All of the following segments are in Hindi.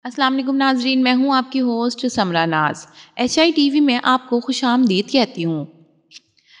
अस्सलाम वालेकुम नाजरीन, मैं हूँ आपकी होस्ट समरा नाज। एचआई टीवी में आपको खुशामदीद कहती हूँ।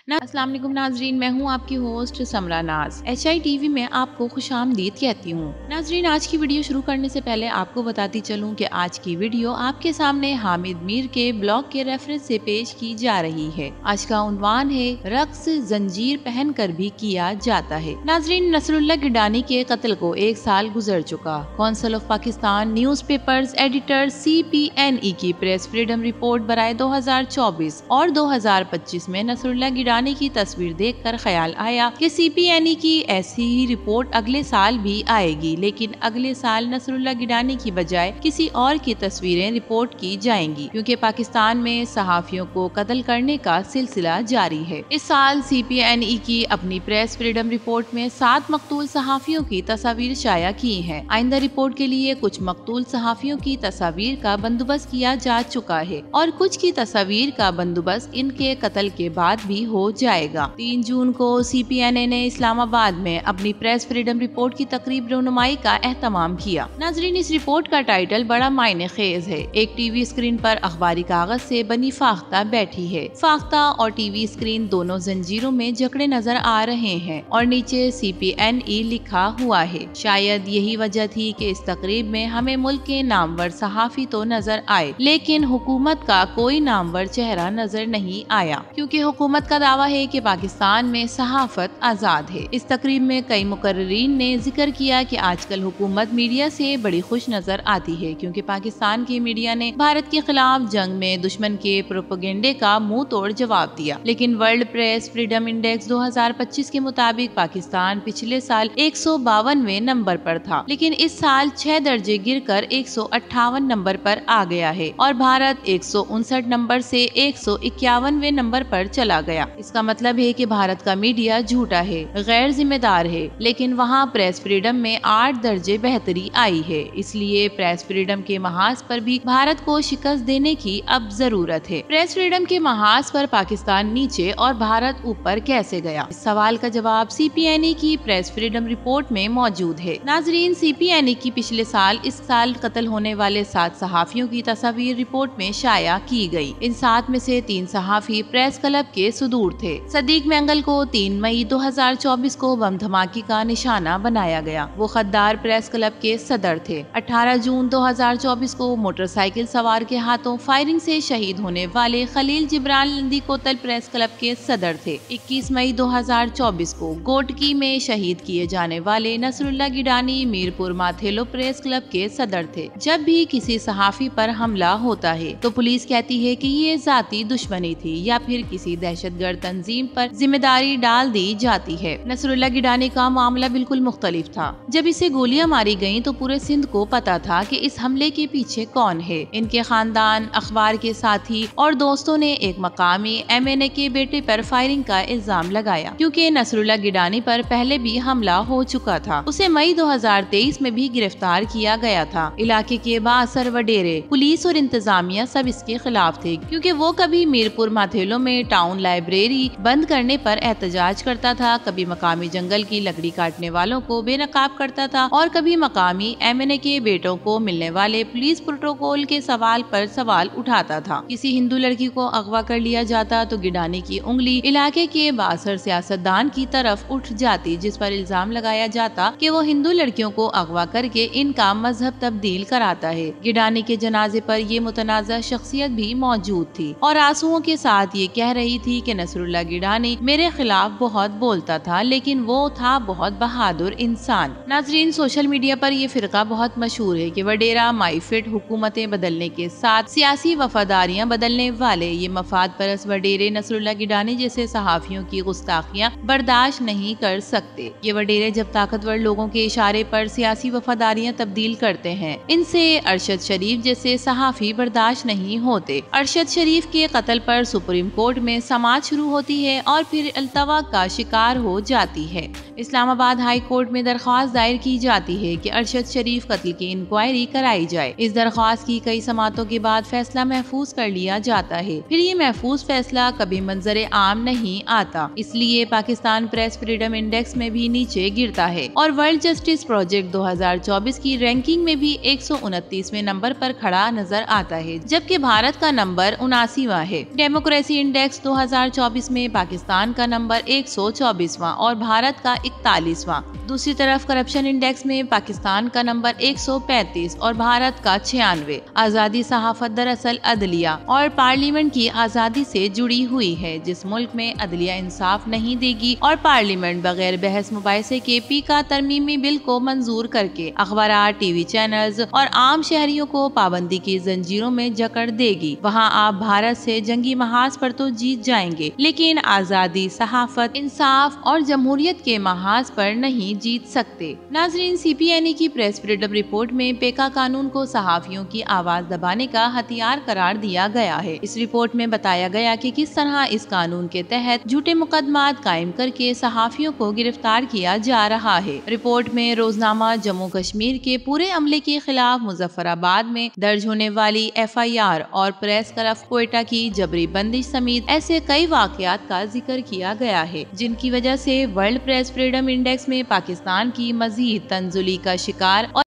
अस्सलाम वालेकुम नाजरीन, मैं हूँ आपकी होस्ट समरा नाज। एचआई टीवी में आपको खुशामदीद कहती हूँ। नाजरीन, आज की वीडियो शुरू करने से पहले आपको बताती चलूँ कि आज की वीडियो आपके सामने हामिद मीर के ब्लॉग के रेफरेंस से पेश की जा रही है। आज का उन्वान है रक्स जंजीर पहन कर भी किया जाता है। नाजरीन, नसरुल्लाह गिडानी के कत्ल को 1 साल गुजर चुका। Council of Pakistan newspapers editor CPNE की प्रेस फ्रीडम रिपोर्ट बराए 2024 और 2025 में नसरुल्लाह गिडानी की तस्वीर देखकर ख्याल आया कि CPNE की ऐसी ही रिपोर्ट अगले साल भी आएगी, लेकिन अगले साल नसरुल्लाह गिडानी की बजाय किसी और की तस्वीरें रिपोर्ट की जाएंगी, क्योंकि पाकिस्तान में सहाफियों को कत्ल करने का सिलसिला जारी है। इस साल CPNE की अपनी प्रेस फ्रीडम रिपोर्ट में 7 मकतूल सहाफियों की तस्वीर शाया की है। आइंदा रिपोर्ट के लिए कुछ मकतूल सहाफियों की तस्वीर का बंदोबस्त किया जा चुका है और कुछ की तस्वीर का बंदोबस्त इनके कत्ल के बाद भी हो जाएगा। 3 जून को CPNA ने इस्लामाबाद में अपनी प्रेस फ्रीडम रिपोर्ट की तकरीब रनुमाई का एहतमाम किया। नाजरीन, इस रिपोर्ट का टाइटल बड़ा मायने खेज है। एक टीवी स्क्रीन पर अखबारी कागज से बनी फाख्ता बैठी है। फाख्ता और टीवी स्क्रीन दोनों जंजीरों में जकड़े नजर आ रहे हैं और नीचे CPNE लिखा हुआ है। शायद यही वजह थी कि इस तकरीब में हमें मुल्क के नामवर सहाफी तो नजर आए, लेकिन हुकूमत का कोई नामवर चेहरा नजर नहीं आया, क्योंकि हुकूमत का दावा है कि पाकिस्तान में सहाफत आजाद है। इस तकरीब में कई मुकर्रीन ने जिक्र किया कि आजकल हुकूमत मीडिया से बड़ी खुश नजर आती है, क्योंकि पाकिस्तान की मीडिया ने भारत के खिलाफ जंग में दुश्मन के प्रोपेगेंडे का मुंह तोड़ जवाब दिया। लेकिन वर्ल्ड प्रेस फ्रीडम इंडेक्स 2025 के मुताबिक पाकिस्तान पिछले साल 152वें नंबर पर था, लेकिन इस साल 6 दर्जे गिरकर 158 नंबर पर आ गया है और भारत 159 नंबर से 151वें नंबर पर चला गया। इसका मतलब है कि भारत का मीडिया झूठा है, गैर जिम्मेदार है, लेकिन वहाँ प्रेस फ्रीडम में 8 दर्जे बेहतरी आई है। इसलिए प्रेस फ्रीडम के महाज पर भी भारत को शिकस्त देने की अब जरूरत है। प्रेस फ्रीडम के महाज पर पाकिस्तान नीचे और भारत ऊपर कैसे गया? इस सवाल का जवाब CPNE की प्रेस फ्रीडम रिपोर्ट में मौजूद है। नाजरीन, CPNE की पिछले साल इस साल कत्ल होने वाले 7 सहाफियों की तस्वीर रिपोर्ट में शाया की गई। इन 7 में से 3 सहाफी प्रेस क्लब के सुदूर थे। सदीक मैंगल को 3 मई 2024 को बम धमाके का निशाना बनाया गया। वो खद्दार प्रेस क्लब के सदर थे। 18 जून 2024 को मोटरसाइकिल सवार के हाथों फायरिंग से शहीद होने वाले खलील जिब्रान नंदी कोतल प्रेस क्लब के सदर थे। 21 मई 2024 को गोटकी में शहीद किए जाने वाले नसरुल्लाह गिडानी मीरपुर माथेलो प्रेस क्लब के सदर थे। जब भी किसी सहाफी पर हमला होता है तो पुलिस कहती है कि ये जाती दुश्मनी थी या फिर किसी दहशतगर्द तंजीम पर जिम्मेदारी डाल दी जाती है। नसरुल्लाह गिडानी का मामला बिल्कुल मुख्तलिफ था। जब इसे गोलियां मारी गईं तो पूरे सिंध को पता था कि इस हमले के पीछे कौन है। इनके खानदान, अखबार के साथी और दोस्तों ने एक मकामी MNA के बेटे पर फायरिंग का इल्जाम लगाया, क्योंकि नसरुल्लाह गिडानी पर पहले भी हमला हो चुका था। उसे मई 2023 में भी गिरफ्तार किया गया था। इलाके के बासर वडेरे, पुलिस और इंतजामिया सब इसके खिलाफ थे, क्योंकि वो कभी मीरपुर माथेलो में टाउन लाइब्रेरी बंद करने पर एहतजाज करता था, कभी मकामी जंगल की लकड़ी काटने वालों को बेनकाब करता था और कभी मकामी MNA के बेटों को मिलने वाले पुलिस प्रोटोकॉल के सवाल पर सवाल उठाता था। किसी हिंदू लड़की को अगवा कर लिया जाता तो गिडानी की उंगली इलाके के बासर सियासतदान की तरफ उठ जाती, जिस पर इल्जाम लगाया जाता कि वो हिंदू लड़कियों को अगवा करके इनका मजहब तब्दील कराता है। गिडानी के जनाजे पर ये मुतनाज़ा शख्सियत भी मौजूद थी और आंसुओं के साथ ये कह रही थी कि नसरुल्लाह गिडानी मेरे खिलाफ बहुत बोलता था, लेकिन वो था बहुत बहादुर इंसान। नाजरीन, सोशल मीडिया पर ये फिरका बहुत मशहूर है कि वडेरा माईफिट हुकूमतें बदलने के साथ सियासी वफादारियां बदलने वाले ये मफाद परस्त वडेरे नसरुल्लाह गिडानी जैसे सहाफियों की गुस्ताखियां बर्दाश्त नहीं कर सकते। ये वडेरे जब ताकतवर लोगों के इशारे पर सियासी वफादारियां तब्दील करते हैं, इनसे अरशद शरीफ जैसे सहाफी बर्दाश्त नहीं होते। अरशद शरीफ के कत्ल पर सुप्रीम कोर्ट में समाअत शुरू शुरू होती है और फिर अल्तवा का शिकार हो जाती है। इस्लामाबाद हाई कोर्ट में दरख्वास्त दायर की जाती है कि अरशद शरीफ कत्ल की इंक्वायरी कराई जाए। इस दरख्वास्त की कई समातों के बाद फैसला महफूज कर लिया जाता है। फिर ये महफूज फैसला कभी मंजर आम नहीं आता, इसलिए पाकिस्तान प्रेस फ्रीडम इंडेक्स में भी नीचे गिरता है और वर्ल्ड जस्टिस प्रोजेक्ट 2024 की रैंकिंग में भी 129वें नंबर पर खड़ा नजर आता है, जबकि भारत का नंबर 79वां है। डेमोक्रेसी इंडेक्स 2024 में पाकिस्तान का नंबर 124वां और भारत का 41वां। दूसरी तरफ करप्शन इंडेक्स में पाकिस्तान का नंबर 135 और भारत का 96। आजादी सहाफत दरअसल अदलिया और पार्लियामेंट की आजादी से जुड़ी हुई है। जिस मुल्क में अदलिया इंसाफ नहीं देगी और पार्लियामेंट बगैर बहस मुबाहिसे के पीका तरमीमी बिल को मंजूर करके अखबार, टीवी चैनल्स और आम शहरियों को पाबंदी की जंजीरों में जकड़ देगी, वहाँ आप भारत से जंगी महाज पर तो जीत जाएंगे, लेकिन आजादी, सहाफत, इंसाफ और जमहूरियत के महाज पर नहीं जीत सकते। नाजरीन, CPNA की प्रेस फ्रीडम रिपोर्ट में पेका कानून को सहाफियों की आवाज दबाने का हथियार करार दिया गया है। इस रिपोर्ट में बताया गया कि किस तरह इस कानून के तहत झूठे मुकदमात कायम करके सहाफियों को गिरफ्तार किया जा रहा है। रिपोर्ट में रोजनामा जम्मू कश्मीर के पूरे अमले के खिलाफ मुजफ्फराबाद में दर्ज होने वाली FIR और प्रेस क्लब क्वेटा की जबरी बंदिश समेत ऐसे कई वाकयात का जिक्र किया गया है, जिनकी वजह से वर्ल्ड प्रेस फ्रीडम इंडेक्स में पाकिस्तान की मजीद तंजुली का शिकार और